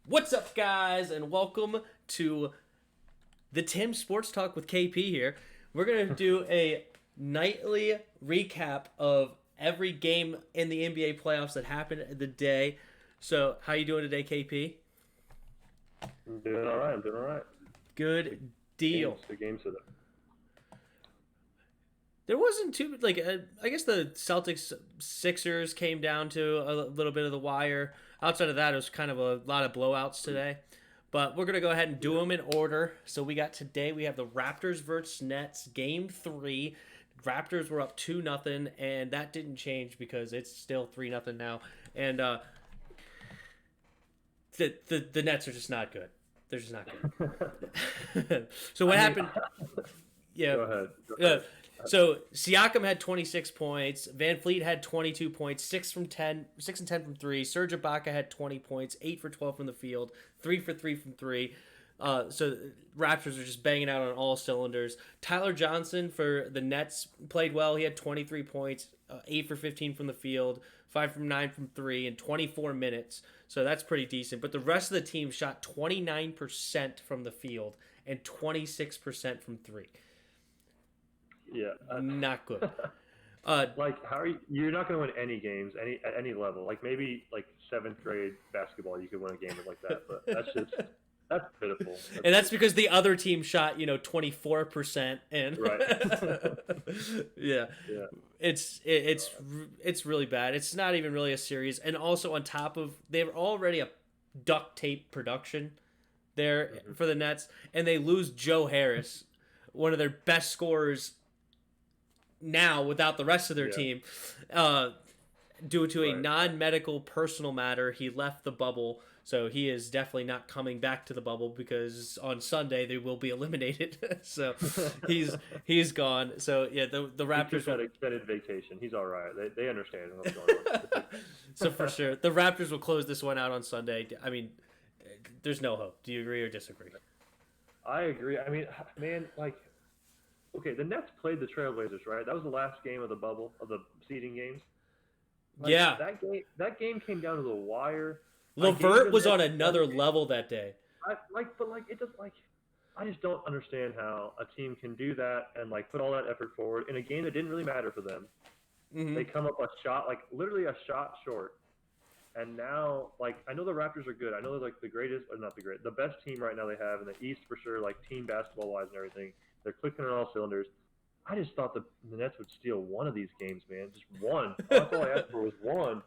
What's up, guys, and welcome to the Tim Sports Talk with KP here. We're going to do a nightly recap of every game in the NBA playoffs that happened the day. So, how you doing today, KP? I'm doing all right. I'm doing all right. Good deal. The games today. There wasn't too I guess the Celtics Sixers came down to a little bit of the wire. Outside of that, it was kind of a lot of blowouts today. But we're gonna go ahead and do them in order. So we have the Raptors versus Nets game 3. Raptors were up 2-0, and that didn't change because it's still 3-0 now. And the Nets are just not good. They're just not good. So what happened? Yeah. Go ahead. So Siakam had 26 points. Van Fleet had 22 points, 6 and 10 from 3. Serge Ibaka had 20 points, 8 for 12 from the field, 3 for 3 from 3. So Raptors are just banging out on all cylinders. Tyler Johnson for the Nets played well. He had 23 points, 8 for 15 from the field, 5 from 9 from 3 in 24 minutes. So that's pretty decent. But the rest of the team shot 29% from the field and 26% from 3. Yeah. Not good. How are you're not going to win any games at any level. Like maybe like 7th grade basketball, you could win a game like that, but that's pitiful. And that's because the other team shot 24% and Right. yeah. Yeah. It's really bad. It's not even really a series, and also on top of they're already a duct tape production there for the Nets, and they lose Joe Harris, one of their best scorers now without the rest of their team, due to a non-medical personal matter. He left the bubble, so he is definitely not coming back to the bubble because on Sunday they will be eliminated. So he's gone. So yeah, the Raptors got extended vacation. He's all right. They understand what's going on. So for sure, the Raptors will close this one out on Sunday. I mean, there's no hope. Do you agree or disagree? I agree. I mean, man, okay, the Nets played the Trailblazers, right? That was the last game of the bubble, of the seeding games. Yeah. That game came down to the wire. LeVert was on another level that day. I just don't understand how a team can do that and put all that effort forward in a game that didn't really matter for them. Mm-hmm. They come up a shot, literally a shot short. And now, I know the Raptors are good. I know they're the greatest, or not the great, the best team right now they have in the East for sure, team basketball wise and everything. They're clicking on all cylinders. I just thought the Nets would steal one of these games, man. Just one. That's all I asked for was one.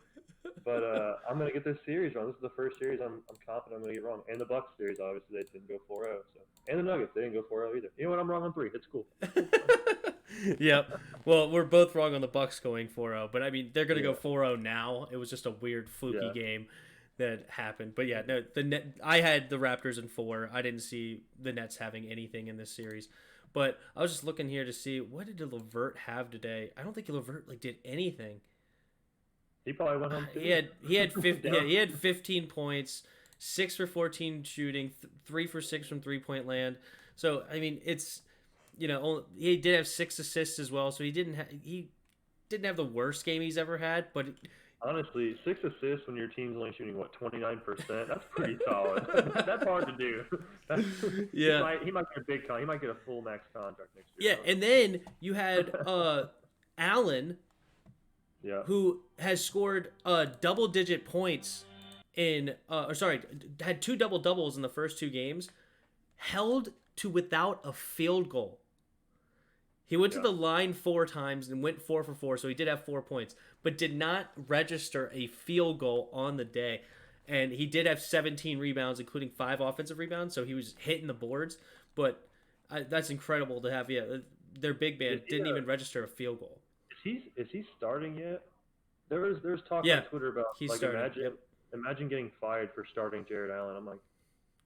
But I'm gonna get this series wrong. This is the first series I'm confident I'm gonna get wrong. And the Bucks series, obviously, they didn't go 4-0. So, and the Nuggets, they didn't go 4-0 either. You know what? I'm wrong on 3. It's cool. Yep. Well, we're both wrong on the Bucks going 4-0, but I mean they're gonna go 4-0 now. It was just a weird fluky game that happened. But yeah, no, I had the Raptors in 4. I didn't see the Nets having anything in this series. But I was just looking here to see what did LeVert have today. I don't think LeVert did anything. He probably went home too. He had 15 points, 6 for 14 shooting, 3 for 6 from 3-point land. So I mean, it's he did have 6 assists as well. So he didn't have the worst game he's ever had. But honestly, 6 assists when your team's only shooting 29%. That's pretty solid. That's hard to do. Yeah, he might get a big he might get a full max contract next year. Yeah, and then you had Allen. Yeah. Who has scored double-digit points had 2 double-doubles in the first 2 games, held to without a field goal. He went to the line 4 times and went 4 for 4, so he did have 4 points, but did not register a field goal on the day. And he did have 17 rebounds, including 5 offensive rebounds, so he was hitting the boards. But that's incredible to have. Yeah, their big man didn't even register a field goal. Is he starting yet? There's talk on Twitter about imagine getting fired for starting Jared Allen. I'm like,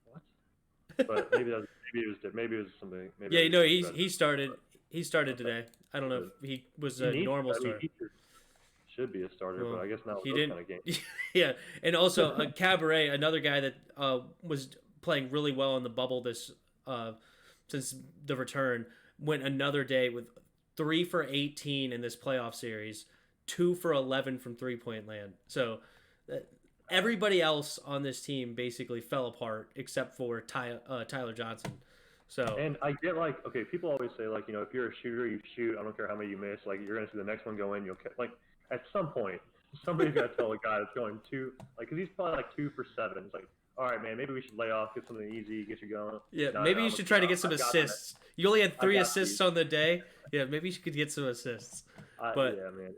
what? But maybe it was something. He started. He started today. I don't know if he was a normal starter. He should be a starter, but I guess not. He didn't. Kind of games. Yeah, and also Cabaret, another guy that was playing really well in the bubble this since the return, went another day with 3 for 18 in this playoff series, 2 for 11 from 3-point land. So everybody else on this team basically fell apart except for Tyler Johnson. So And I get like, okay, people always say like, if you're a shooter, you shoot. I don't care how many you miss. Like you're gonna see the next one go in. You'll like at some point, somebody's gotta tell a guy that's going two, like, cause he's probably like 2 for 7. It's like, all right, man, maybe we should lay off, get something easy, get you going. yeah, No, maybe no, you should try to get some assists. You only had 3 assists on the day. Yeah, maybe you could get some assists. But yeah, man,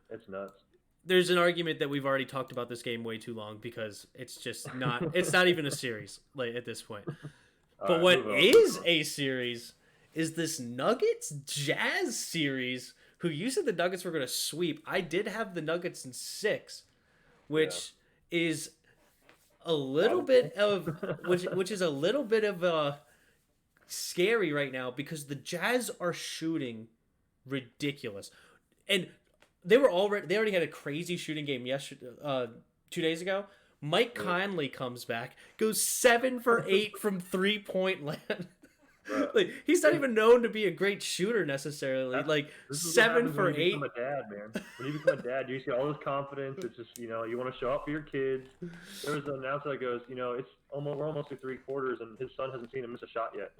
it's nuts. there's an argument that we've already talked about this game way too long because it's just not. It's not even a series like at this point. But what is a series is this Nuggets Jazz series. Who you said the Nuggets were going to sweep? I did have the Nuggets in 6, which is a little bit of which is a little bit of scary right now because the Jazz are shooting ridiculous, and they already had a crazy shooting game yesterday, 2 days ago. Mike Conley comes back, goes 7 for 8 from 3-point land. Like he's not even known to be a great shooter necessarily. Like 7 for 8. When you become a dad, man. When you become a dad, you see all this confidence. It's just you want to show up for your kids. There was an announcer that goes, it's we're almost to 3 quarters, and his son hasn't seen him miss a shot yet.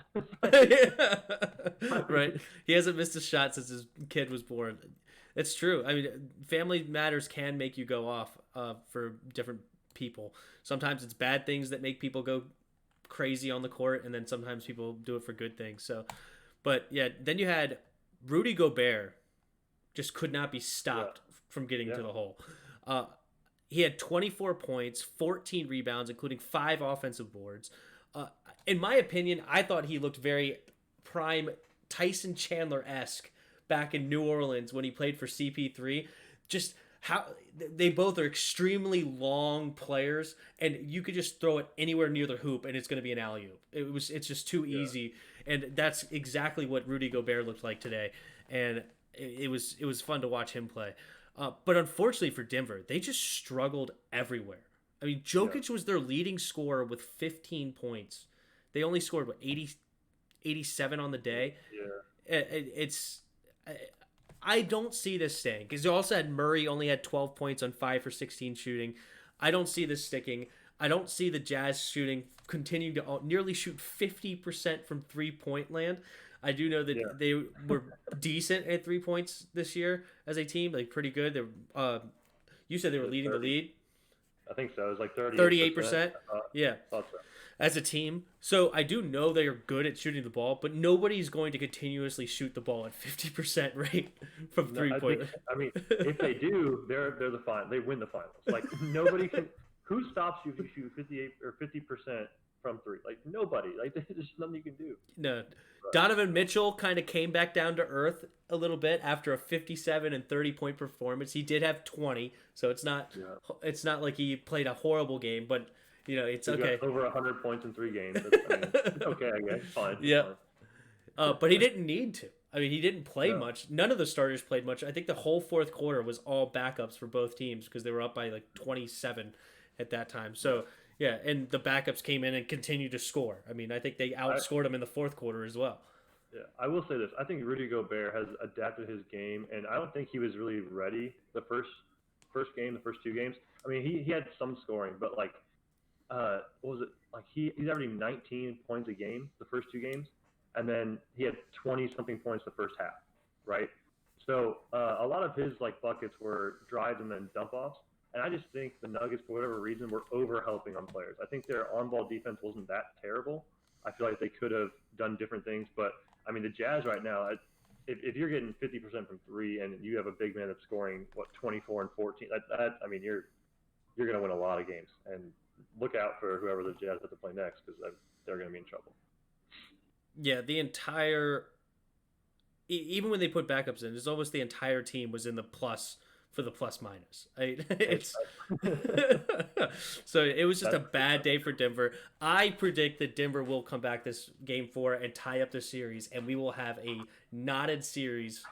Right. He hasn't missed a shot since his kid was born. It's true. I mean, family matters can make you go off for different people. Sometimes it's bad things that make people go crazy on the court, and then sometimes people do it for good things. So, but yeah, then you had Rudy Gobert just could not be stopped from getting to the hole. He had 24 points, 14 rebounds, including 5 offensive boards. In my opinion, I thought he looked very prime Tyson Chandler-esque back in New Orleans when he played for CP3. Just how they both are extremely long players, and you could just throw it anywhere near the hoop and it's going to be an alley-oop. It's just too easy, and that's exactly what Rudy Gobert looked like today, and it was fun to watch him play. But unfortunately for Denver, they just struggled everywhere. I mean, Jokic was their leading scorer with 15 points. They only scored 87 on the day. I don't see this staying because you also had Murray only had 12 points on 5 for 16 shooting. I don't see this sticking. I don't see the Jazz shooting continuing to nearly shoot 50% from 3-point land. I do know that they were decent at 3 points this year as a team, like pretty good. They you said they were leading the lead. I think so. It was like 38%. Yeah. Thought so. As a team. So I do know they are good at shooting the ball, but nobody's going to continuously shoot the ball at 50% rate from 3-point. I mean, if they do, they're the final. They win the finals. Like nobody can. Who stops you if you shoot 58 or 50% from 3? Like nobody. Like there's just nothing you can do. No. Donovan Mitchell kind of came back down to earth a little bit after a 57 and 30-point performance. He did have 20, so it's not like he played a horrible game, but it's okay. Got over 100 points in 3 games. It's okay, I guess. Fine. Yeah. But he didn't need to. I mean, he didn't play much. None of the starters played much. I think the whole fourth quarter was all backups for both teams because they were up by like 27 at that time. So, yeah, and the backups came in and continued to score. I mean, I think they outscored them in the fourth quarter as well. Yeah, I will say this. I think Rudy Gobert has adapted his game, and I don't think he was really ready the first game, the first 2 games. I mean, he had some scoring, but like, what was it? Like he's averaging 19 points a game the first 2 games, and then he had 20-something points the first half, right? So a lot of his like buckets were drives and then dump offs, and I just think the Nuggets, for whatever reason, were over helping on players. I think their on-ball defense wasn't that terrible. I feel like they could have done different things, but I mean the Jazz right now, if you're getting 50% from 3 and you have a big man that's scoring 24 and 14, I mean you're going to win a lot of games, and look out for whoever the Jazz have to play next because they're going to be in trouble. Yeah, the entire, even when they put backups in, it's almost the entire team was in the plus for the plus minus. So it was just a bad day for Denver. I predict that Denver will come back this game 4 and tie up the series, and we will have a knotted series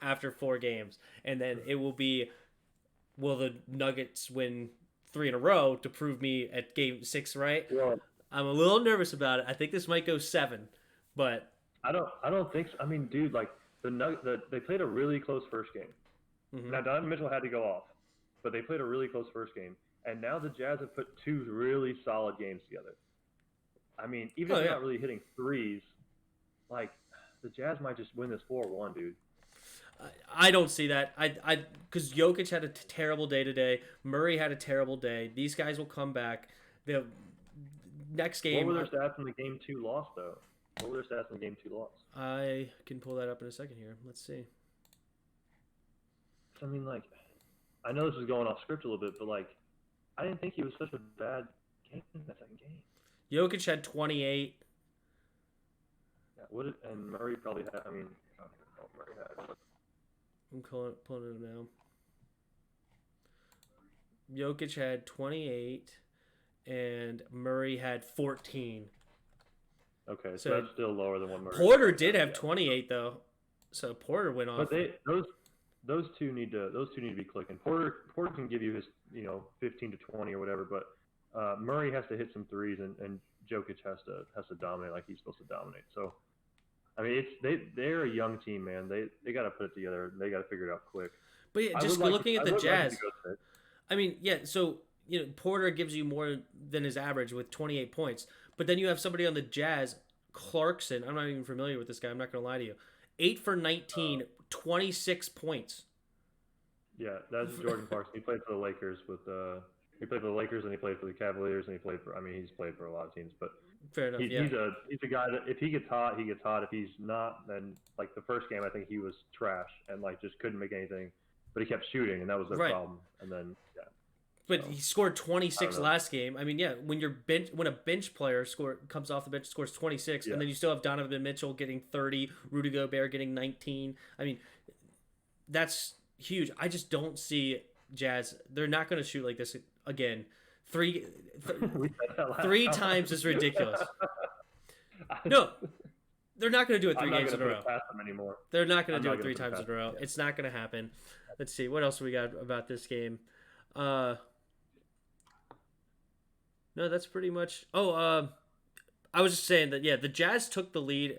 after 4 games, and then it will be, will the Nuggets win 3 in a row to prove me at game 6 right? Yeah. I'm a little nervous about it. I think this might go 7, but I don't think so. I mean, dude, like they played a really close first game. Mm-hmm. Now Donovan Mitchell had to go off, but they played a really close first game, And now the Jazz have put two really solid games together. I mean, even Oh if they're yeah. not really hitting threes, like the Jazz might just win this 4-1, dude. I don't see that. Because Jokic had a terrible day today. Murray had a terrible day. These guys will come back. The next What game, were their stats in the game two loss, though? What were their stats in the game two loss? I can pull that up in a second here. Let's see. I mean, like, I know this is going off script a little bit, but like, I didn't think he was such a bad game in that second game. Jokic had 28. Yeah, and Murray probably had. I mean, I don't even know what Murray had. I'm pulling it up now. Jokic had 28, and Murray had 14. Okay, so So that's still lower than what Murray. Porter did have 28 though, so Porter went off. But those two need to be clicking. Porter can give you his 15 to 20 or whatever, but Murray has to hit some threes and Jokic has to dominate like he's supposed to dominate. So I mean they're a young team, man. They got to put it together. They got to figure it out quick. But yeah, just looking at the Jazz. I mean, yeah. So Porter gives you more than his average with 28 points, but then you have somebody on the Jazz, Clarkson. I'm not even familiar with this guy. I'm not gonna lie to you. 8 for 19, 26 points. Yeah, that's Jordan Clarkson. He played for the Lakers he played for the Lakers and he played for the Cavaliers and he's played for a lot of teams. But fair enough. He's a guy that if he gets hot, he gets hot. If he's not, then like the first game, I think he was trash and like just couldn't make anything. But he kept shooting, and that was their problem. And then But he scored 26 last game. I mean, yeah, when a bench player comes off the bench, scores 26, and then you still have Donovan Mitchell getting 30, Rudy Gobert getting 19. I mean, that's huge. I just don't see Jazz. They're not going to shoot like this again. Three times is ridiculous. No, they're not going to do it 3 games in a row. They're not going to do it 3 times in a row. Yeah. It's not going to happen. Let's see. What else we got about this game? No, that's pretty much. I was just saying that, yeah, the Jazz took the lead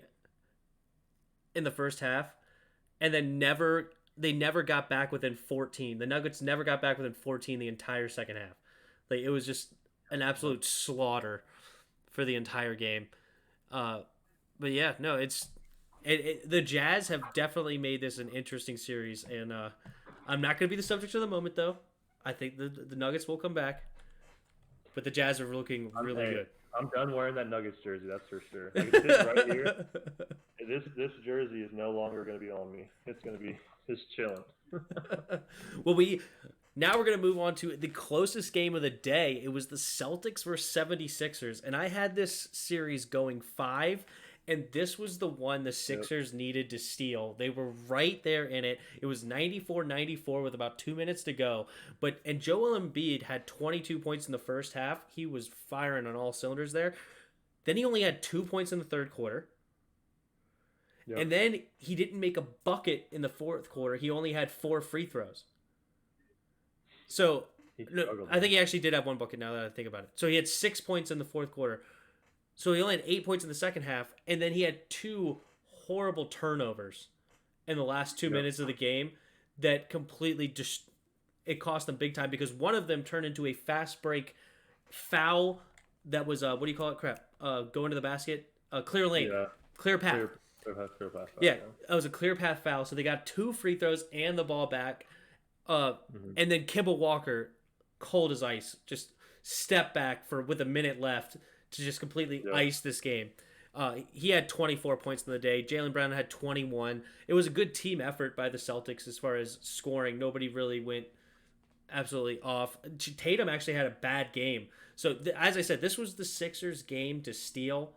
in the first half and then they never got back within 14. The Nuggets never got back within 14 the entire second half. Like, it was just an absolute slaughter for the entire game. But yeah, no, the Jazz have definitely made this an interesting series, and I'm not going to be the subject of the moment, though. I think the Nuggets will come back, but the Jazz are looking really good. I'm done wearing that Nuggets jersey, that's for sure. Like, it sits right here. This jersey is no longer going to be on me. It's going to be just chilling. Well, now we're going to move on to the closest game of the day. It was the Celtics versus 76ers, and I had this series going 5, and this was the one the Sixers needed to steal. They were right there in it. It was 94-94 with about 2 minutes to go. And Joel Embiid had 22 points in the first half. He was firing on all cylinders there. Then he only had 2 points in the third quarter. Yep. And then he didn't make a bucket in the fourth quarter. He only had 4 free throws. So, I think he actually did have 1 bucket now that I think about it. So he had 6 points in the fourth quarter. So he only had 8 points in the second half, and then he had 2 horrible turnovers in the last 2 minutes of the game that completely it cost them big time because one of them turned into a fast break foul that was what do you call it? Go into the basket, clear lane, clear path. Clear path foul, yeah, that was a clear path foul. So they got 2 free throws and the ball back, and then Kemba Walker, cold as ice, just stepped back with a minute left to just completely ice this game. He had 24 points in the day. Jaylen Brown had 21. It was a good team effort by the Celtics as far as scoring. Nobody really went absolutely off. Tatum actually had a bad game. So, as I said, this was the Sixers' game to steal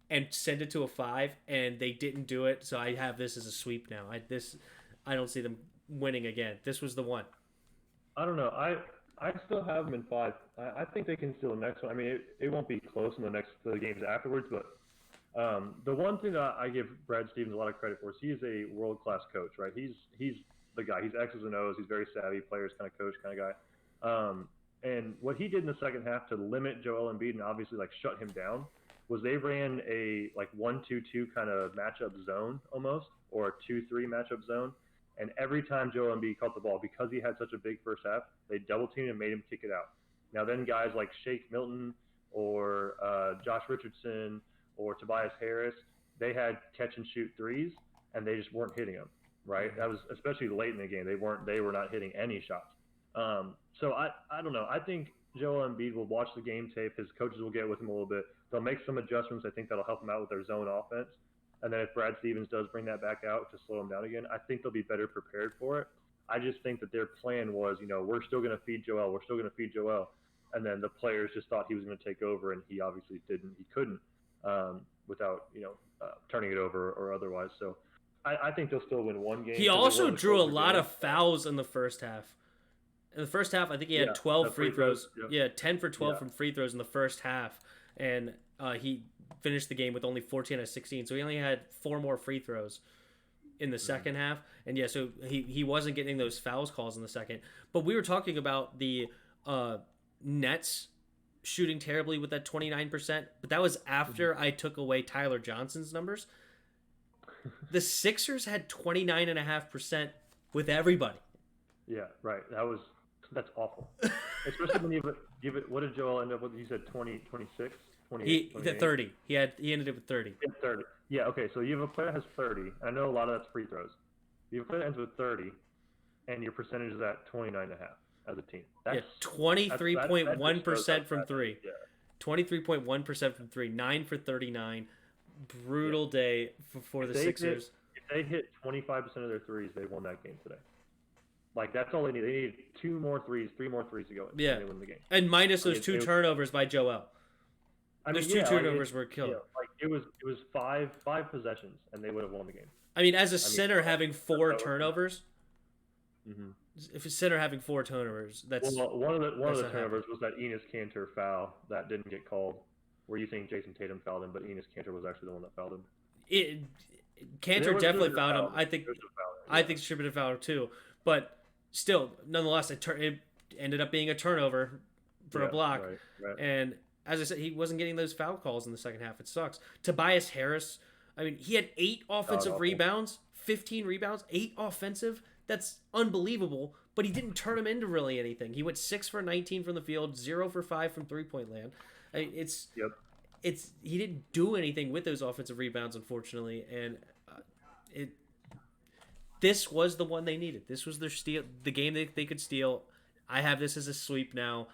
and send it to a 5, and they didn't do it. So I have this as a sweep now. I don't see them winning again. This was the one. I don't know. I still have them in 5. I think they can steal the next one. I mean, it won't be close in the games afterwards, but the one thing that I give Brad Stevens a lot of credit for is he is a world-class coach, right? He's the guy. He's X's and O's. He's very savvy, players kind of coach kind of guy. And what he did in the second half to limit Joel Embiid and obviously like shut him down was they ran a like 1-2-2 kind of matchup zone almost, or a 2-3 matchup zone. And every time Joel Embiid caught the ball, because he had such a big first half, they double teamed and made him kick it out. Now then, guys like Shake Milton or Josh Richardson or Tobias Harris, they had catch and shoot threes, and they just weren't hitting them. Right? That was especially late in the game. They were not hitting any shots. So I don't know. I think Joel Embiid will watch the game tape. His coaches will get with him a little bit. They'll make some adjustments. I think that'll help him out with their zone offense. And then if Brad Stevens does bring that back out to slow him down again, I think they'll be better prepared for it. I just think that their plan was, we're still going to feed Joel. We're still going to feed Joel. And then the players just thought he was going to take over, and he obviously didn't. He couldn't without, turning it over or otherwise. So I think they'll still win one game. He also drew a lot of fouls in the first half. In the first half, I think he had 12 free throws. Yep. Yeah, 10 for 12 from free throws in the first half. And he finished the game with only 14 out of 16. So he only had 4 more free throws in the second half. And yeah, so he wasn't getting those fouls calls in the second. But we were talking about the Nets shooting terribly with that 29%. But that was after I took away Tyler Johnson's numbers. The Sixers had 29.5% with everybody. Yeah, right. That's awful. Especially when you give it. What did Joel end up with? He said 20, 26, 28. He had 30. He ended up with 30. He had 30. Yeah. Okay. So you have a player that has 30. I know a lot of that's free throws. You have a player that ends with 30, and your percentage is at 29.5 as a team. That's 23.1% from three. Yeah. 23.1% from three. 9 for 39. Brutal day for the Sixers. If they hit 25% of their threes, they won that game today. Like, that's all they need. They need 2 more threes, 3 more threes to go in. Yeah. They win the game. And minus those 2 turnovers by Joel. Those 2 turnovers were killed. Yeah, like it was five possessions, and they would have won the game. I mean, as a center having 4 turnovers. Mm-hmm. If a center having 4 turnovers, that's one of the turnovers was that Enes Kanter foul that didn't get called. Where you think Jason Tatum fouled him, but Enes Kanter was actually the one that fouled him. Kanter definitely fouled him. I think it should have been a foul too. But still, nonetheless, it ended up being a turnover for a block. Right. And as I said, he wasn't getting those foul calls in the second half. It sucks. Tobias Harris, I mean, he had 8 offensive rebounds, 15 rebounds, 8 offensive. That's unbelievable. But he didn't turn them into really anything. He went 6 for 19 from the field, 0 for 5 from three-point land. I mean, he didn't do anything with those offensive rebounds, unfortunately, and this was the one they needed. This was the game that they could steal. I have this as a sweep now,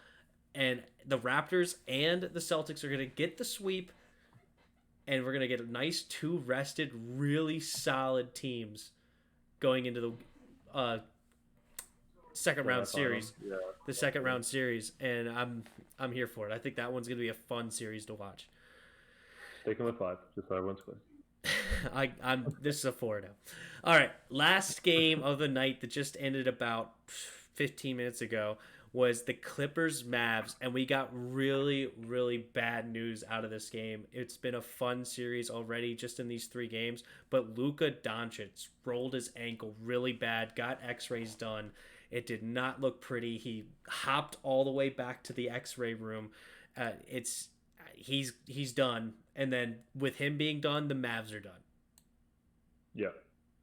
and the Raptors and the Celtics are going to get the sweep, and we're going to get a nice 2 rested, really solid teams going into the second round series. Yeah. The second round series, and I'm here for it. I think that one's going to be a fun series to watch. Taking with 5, just so everyone's clear. This is a 4 now. All right, last game of the night that just ended about 15 minutes ago was the Clippers Mavs, and we got really, really bad news out of this game. It's been a fun series already just in these 3 games, but Luka Doncic rolled his ankle really bad, got x-rays done. It did not look pretty. He hopped all the way back to the x-ray room. He's done, and then with him being done, the Mavs are done. Yeah,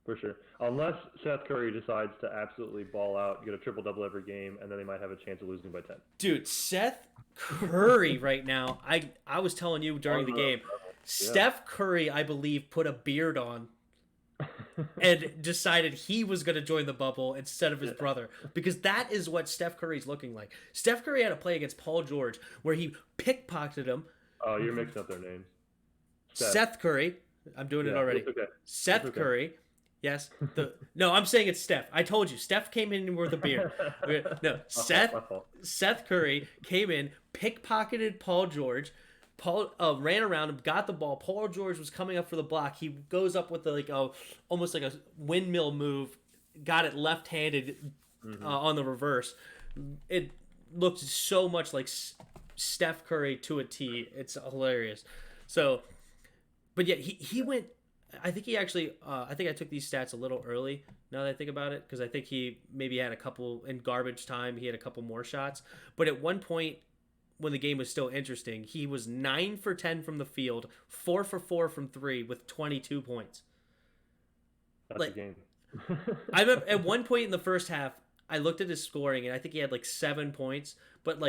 for sure. Unless Seth Curry decides to absolutely ball out, get a triple-double every game, and then they might have a chance of losing by 10. Dude, Seth Curry right now, I was telling you during the game, Steph Curry, I believe, put a beard on and decided he was going to join the bubble instead of his brother, because that is what Steph Curry's looking like. Steph Curry had a play against Paul George where he pickpocketed him. Oh, you're mixing up their names. Seth Curry. I'm doing it already. Okay. Seth Curry. Yes. No, I'm saying it's Steph. I told you. Steph came in with a beard. No, Seth Curry came in, pickpocketed Paul George. Paul ran around him, got the ball. Paul George was coming up for the block. He goes up with almost like a windmill move, got it left-handed on the reverse. It looked so much like Steph Curry to a T. It's hilarious. So, but yeah, he went. I think he actually. I think I took these stats a little early. Now that I think about it, because I think he maybe had a couple in garbage time. He had a couple more shots, but at one point, when the game was still interesting, he was 9 for 10 from the field, 4 for 4 from 3 with 22 points. That's a game. I remember at one point in the first half, I looked at his scoring and I think he had 7 points, but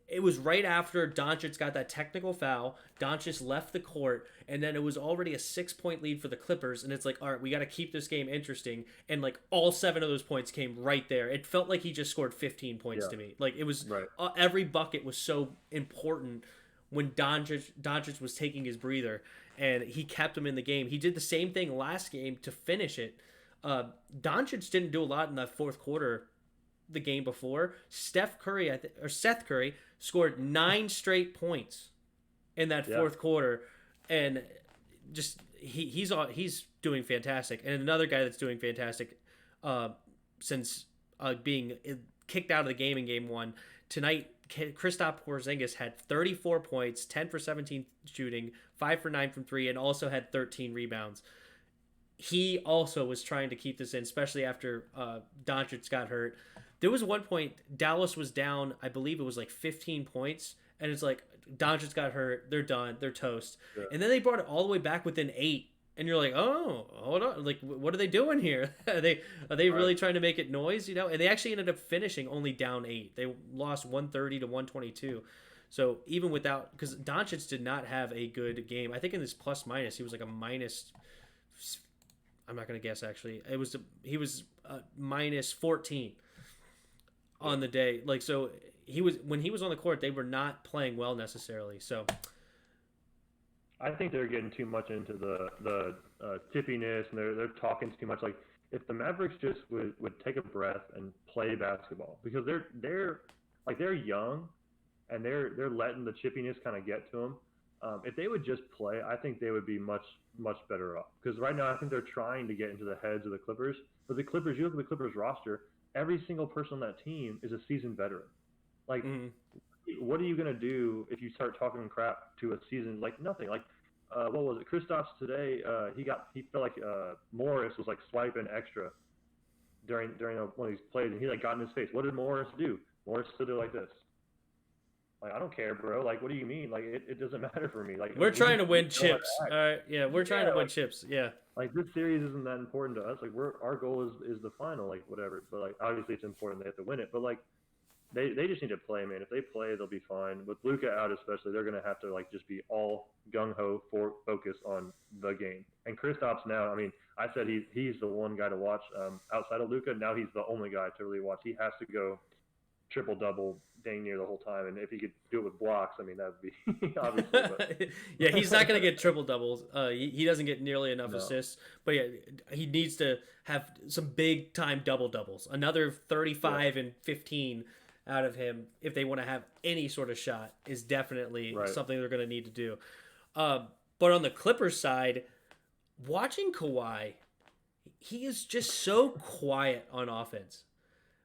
it was right after Doncic got that technical foul. Doncic left the court, and then it was already a 6-point lead for the Clippers. And it's like, all right, we got to keep this game interesting. And like all 7 of those points came right there. It felt like he just scored 15 points to me. Like it was every bucket was so important when Doncic was taking his breather, and he kept him in the game. He did the same thing last game to finish it. Doncic didn't do a lot in that fourth quarter. The game before, Seth Curry scored 9 straight points in that fourth quarter, and just he's doing fantastic. And another guy that's doing fantastic since being kicked out of the game in game 1 tonight, Kristaps Porzingis had 34 points, 10 for 17 shooting, 5 for 9 from 3, and also had 13 rebounds. He also was trying to keep this in, especially after Doncic got hurt. There was one point Dallas was down, I believe it was like 15 points, and it's like Doncic got hurt, they're done, they're toast. Yeah. And then they brought it all the way back within 8, and you're like, oh, hold on, like what are they doing here? Are they really trying to make it noise, you know? And they actually ended up finishing only down 8. They lost 130 to 122. So even without, because Doncic did not have a good game. I think in this plus minus he was like a minus. I'm not gonna guess actually. He was minus 14 on the day. Like so, when he was on the court, they were not playing well necessarily. So I think they're getting too much into the tippiness, and they're talking too much. Like if the Mavericks just would take a breath and play basketball, because they're young, and they're letting the chippiness kind of get to them. If they would just play, I think they would be much better off. Because right now, I think they're trying to get into the heads of the Clippers. But the Clippers, you look at the Clippers roster, every single person on that team is a seasoned veteran. Like, what are you gonna do if you start talking crap to a season? Like nothing. Like, what was it? Kristaps today, he felt like Morris was like swiping extra during one of these plays, and he like got in his face. What did Morris do? Morris stood there like this. Like, I don't care, bro. Like, what do you mean? Like, it doesn't matter for me. Like, we're trying to win chips. Yeah, we're trying to win chips. Yeah. Like, this series isn't that important to us. Like, our goal is the final, like, whatever. But, like, obviously it's important they have to win it. But, like, they just need to play, man. If they play, they'll be fine. With Luka out especially, they're going to have to, like, just be all gung-ho focused on the game. And Kristaps now, I mean, I said he's the one guy to watch outside of Luka. Now he's the only guy to really watch. He has to go triple-double dang near the whole time, and if he could do it with blocks, I mean, that would be obviously. But, yeah, he's not going to get triple doubles. He doesn't get nearly enough assists, but yeah, he needs to have some big time double doubles. Another 35 and 15 out of him if they want to have any sort of shot is definitely something they're going to need to do. But on the Clippers side, watching Kawhi, he is just so quiet on offense.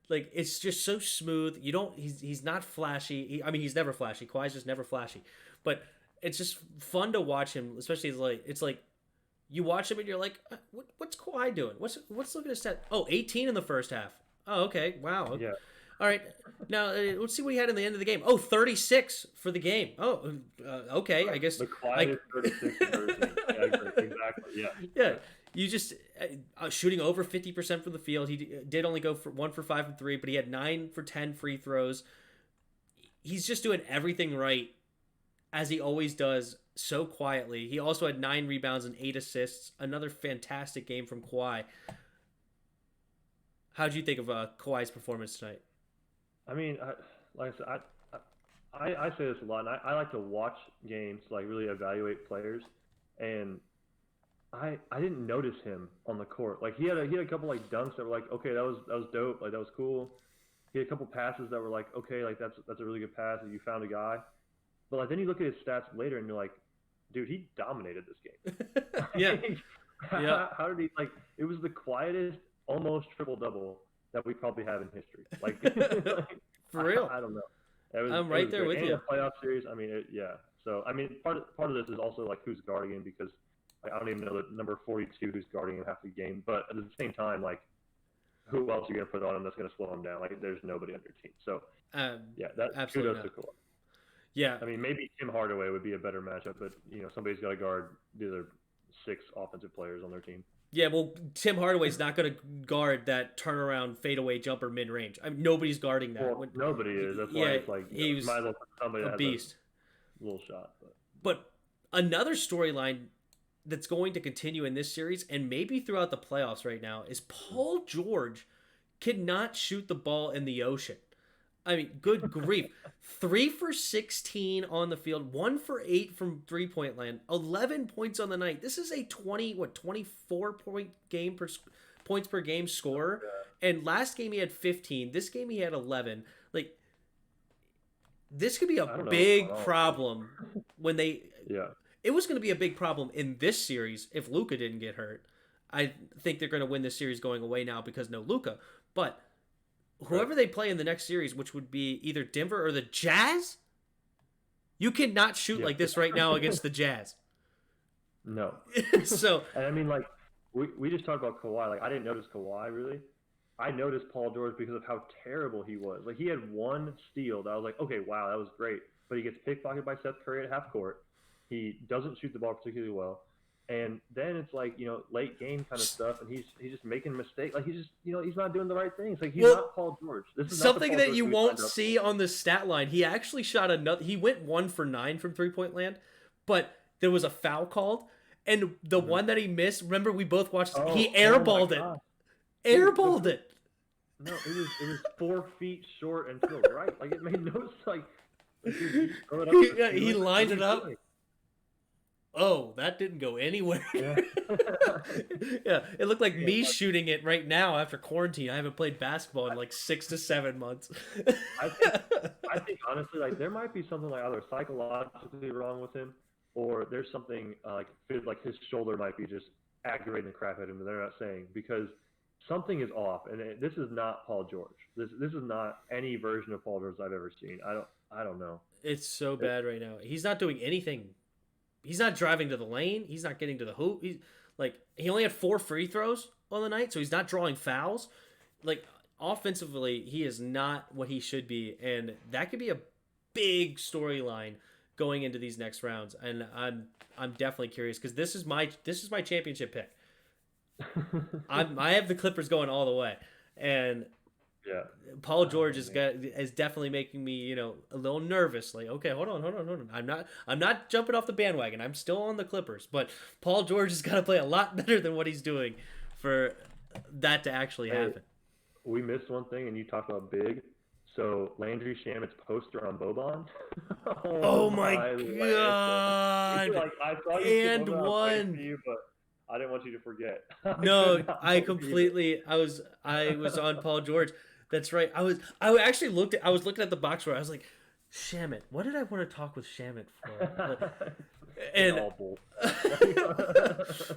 Like, it's just so smooth. He's not flashy. He's never flashy. Kawhi's just never flashy. But it's just fun to watch him, especially it's like you watch him and you're like, what's Kawhi doing? What's looking at his stat? Oh, 18 in the first half. Oh, okay. Wow. Yeah. All right. Now, let's see what he had in the end of the game. Oh, 36 for the game. Oh, okay. I guess. The quietest 36 in yeah, exactly. Yeah. Yeah. You just shooting over 50% from the field. He did only go for 1 for 5 and 3, but he had 9 for 10 free throws. He's just doing everything right, as he always does, so quietly. He also had 9 rebounds and 8 assists. Another fantastic game from Kawhi. How did you think of Kawhi's performance tonight? I mean, like I said, I say this a lot, and I like to watch games to like really evaluate players, and I didn't notice him on the court. Like he had a couple like dunks that were like, okay, that was dope, like that was cool. He had a couple passes that were like, okay, like that's a really good pass, and you found a guy. But like then you look at his stats later, and you're like, dude, he dominated this game. Yeah. How did he like? It was the quietest, almost triple double that we probably have in history. Like, for real. I don't know. I'm right there with you. Playoff series. I mean, yeah. So I mean, part of this is also like who's guarding him, because I don't even know the number 42 who's guarding him half the game. But at the same time, like, who else are you going to put on him that's going to slow him down? Like, there's nobody on your team. So, yeah, that's absolutely kudos to Kawhi. Yeah. I mean, maybe Tim Hardaway would be a better matchup, but, somebody's got to guard the other 6 offensive players on their team. Yeah, well, Tim Hardaway's not going to guard that turnaround fadeaway jumper mid range. I mean, nobody's guarding that. Well, nobody is. That's why Yeah, it's like he was might as well put somebody a that has beast. a little shot. But But another storyline that's going to continue in this series and maybe throughout the playoffs right now is Paul George cannot shoot the ball in the ocean. I mean, good grief. 3 for 16 on the field, 1 for 8 from 3-point land, 11 points on the night. This is a 24 points per game scorer. And last game he had 15. This game he had 11. Like, this could be a big problem when they. Yeah. It was going to be a big problem in this series if Luka didn't get hurt. I think they're going to win this series going away now because no Luka. But whoever they play in the next series, which would be either Denver or the Jazz, you cannot shoot like this right now against the Jazz. No. So, and I mean, like, we just talked about Kawhi. Like, I didn't notice Kawhi really. I noticed Paul George because of how terrible he was. Like, he had one steal that I was like, okay, wow, that was great. But he gets pickpocketed by Seth Curry at half court. He doesn't shoot the ball particularly well. And then it's like, late game kind of stuff, and he's just making mistakes. Like, he's just, he's not doing the right things. Like, he's not Paul George. This is something that you won't see on the stat line. He actually shot another. He went 1 for 9 from 3-point land, but there was a foul called, and the one that he missed. Remember, we both watched. He airballed it. Airballed it. No, it was 4 feet short and to the right. Like, it made no sense. He lined it up. Oh, that didn't go anywhere. Yeah, yeah, it looked like me shooting it right now after quarantine. I haven't played basketball in like 6 to 7 months. I think honestly, like, there might be something like either psychologically wrong with him, or there's something like his shoulder might be just aggravating the crap at him that they're not saying, because something is off, and this is not Paul George. This is not any version of Paul George I've ever seen. I don't know. It's so bad right now. He's not doing anything. He's not driving to the lane. He's not getting to the hoop. He only had 4 free throws on the night, so he's not drawing fouls. Like, offensively, he is not what he should be, and that could be a big storyline going into these next rounds. And I'm definitely curious because this is my championship pick. I have the Clippers going all the way, and yeah, Paul George is definitely making me a little nervous. Like, okay, hold on. I'm not jumping off the bandwagon. I'm still on the Clippers, but Paul George has got to play a lot better than what he's doing for that to actually happen. We missed one thing, and you talked about big. So Landry Shamet's poster on Boban. oh my god! Like, I saw you and one. You, but I didn't want you to forget. No, I completely. I was on Paul George. That's right. I was looking at the box score. I was like, Shamet. What did I want to talk with Shamet for? And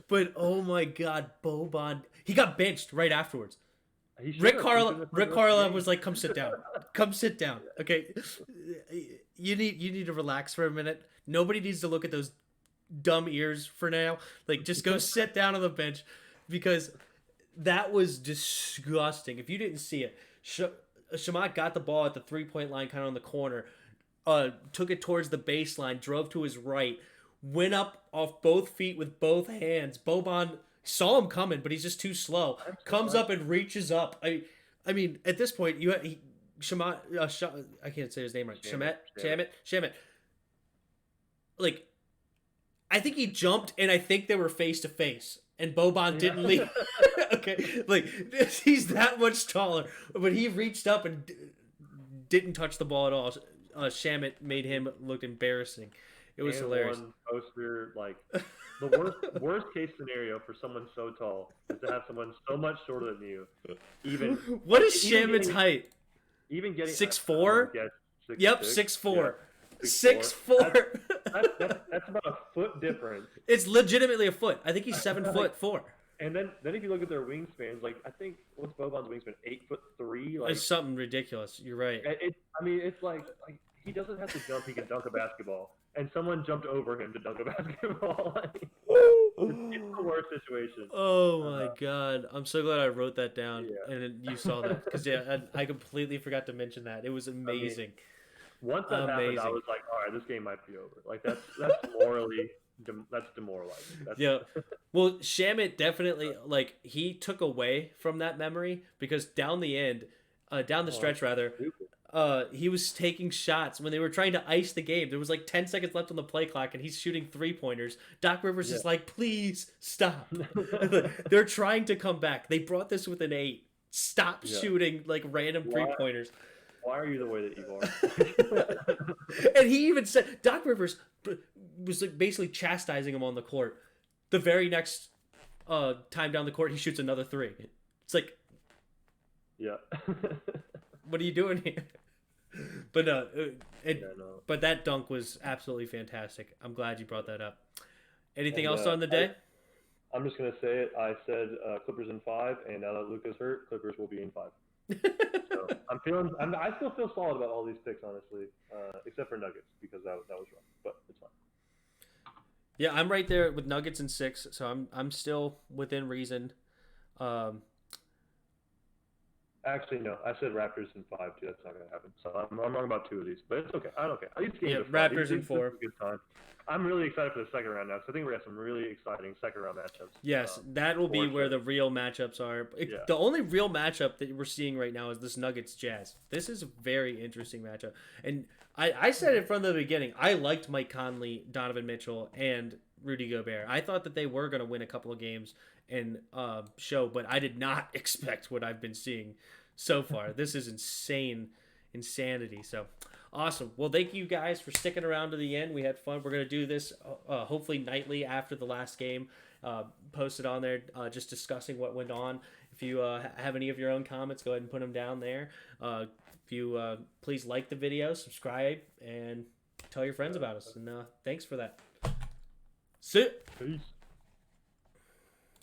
but oh my god, Boban. He got benched right afterwards. Rick Carlisle was like, "Come sit down. Come sit down. Okay, you need to relax for a minute. Nobody needs to look at those dumb ears for now. Like, just go sit down on the bench, because that was disgusting. If you didn't see it, Shamet got the ball at the 3-point line, kind of on the corner, took it towards the baseline, drove to his right, went up off both feet with both hands. Boban saw him coming, but he's just too slow. Comes up and reaches up. I mean, at this point, Shamet. I can't say his name right. Shamet. Like, I think he jumped, and I think they were face to face, and Boban didn't leave. Okay, like, he's that much taller, but he reached up and didn't touch the ball at all. Shamet made him look embarrassing. It was hilarious. One poster, like, the worst case scenario for someone so tall is to have someone so much shorter than you. What is Shamet's height? Even getting 6'4"? Yep, 6'4". 6'4". That's about a foot difference. It's legitimately a foot. I think he's 7'4". And then if you look at their wingspans, like, I think, what's Boban's wingspan? 8'3". Like, it's something ridiculous. You're right. It's like he doesn't have to jump. He can dunk a basketball, and someone jumped over him to dunk a basketball. It's the worst situation. Oh my god! I'm so glad I wrote that down, and you saw that, because I completely forgot to mention that. It was amazing. Once that happened, I was like, all right, this game might be over. Like, that's morally that's demoralizing. That's, Yeah. Well, Shamit definitely like he took away from that memory because down the oh, stretch rather, stupid. he was taking shots when they were trying to ice the game. There was like 10 seconds left on the play clock and he's shooting 3-pointers. Doc Rivers Yeah. is like, "Please stop." They're trying to come back. They brought this with an 8. Stop Yeah. shooting like random Why- 3-pointers. Why are you the way that you are? And he even said Doc Rivers was like basically chastising him on the court. The very next time down the court, he shoots another 3. It's like, Yeah. what are you doing here? But no, Yeah, no. but that dunk was absolutely fantastic. I'm glad you brought that up. Anything And, else on the day? I'm just gonna say it. I said Clippers in 5, and now that Luka's hurt, Clippers will be in 5. So I still feel solid about all these picks, honestly, except for Nuggets because that was wrong, but it's fine. Yeah, I'm right there with Nuggets in 6, so I'm still within reason. Actually, no, I said Raptors in 5 too. That's not gonna happen. So I'm wrong about 2 of these, but it's okay. I don't care. These games Yeah, are fun. Raptors in These 4. are a good time. I'm really excited for the second round now because I think we have some really exciting second round matchups. Yes, that will be for where sure. the real matchups are. Yeah. The only real matchup that we're seeing right now is this Nuggets Jazz. This is a very interesting matchup. And I said it from the beginning. I liked Mike Conley, Donovan Mitchell, and Rudy Gobert. I thought that they were going to win a couple of games and show, but I did not expect what I've been seeing so far. This is insanity. So awesome. Well, thank you guys for sticking around to the end. We had fun. We're going to do this hopefully nightly after the last game. Post it on there, just discussing what went on. If you have any of your own comments, go ahead and put them down there. If you please like the video, subscribe, and tell your friends about us. And thanks for that. Sit. Peace.